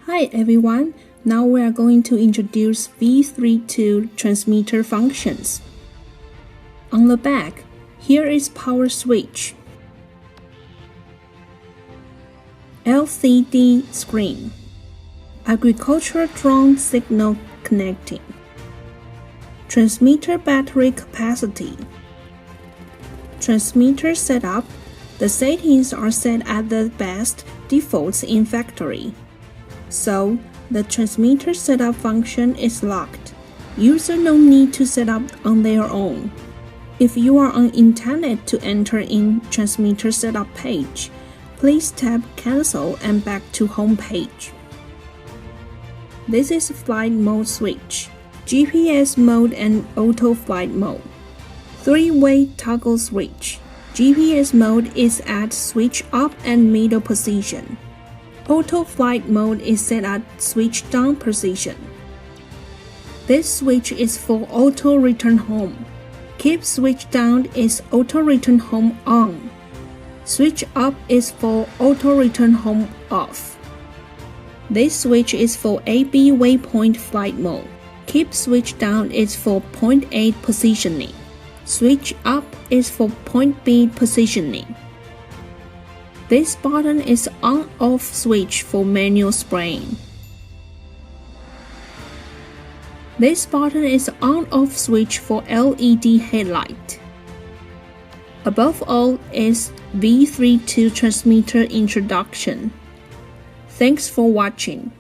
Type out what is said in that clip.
Hi everyone, now we are going to introduce V32 transmitter functions. On the back, here is power switch, LCD screen, agricultural drone signal connecting, transmitter battery capacity, transmitter setup. The settings are set at the best defaults in factory. So, the transmitter setup function is locked. User no need to set up on their own. If you are on internet to enter in transmitter setup page, please tap cancel and back to home page. This is flight mode switch, GPS mode and auto flight mode. 3-way toggle switch. GPS mode is at switch up and middle position. Auto flight mode is set at switch down position. This switch is for auto return home. Keep switch down is auto return home on. Switch up is for auto return home off. This switch is for AB waypoint flight mode. Keep switch down is for point A positioning. Switch up is for point B positioning. This button is on-off switch for manual spraying. This button is on-off switch for LED headlight. Above all is V32 transmitter introduction. Thanks for watching.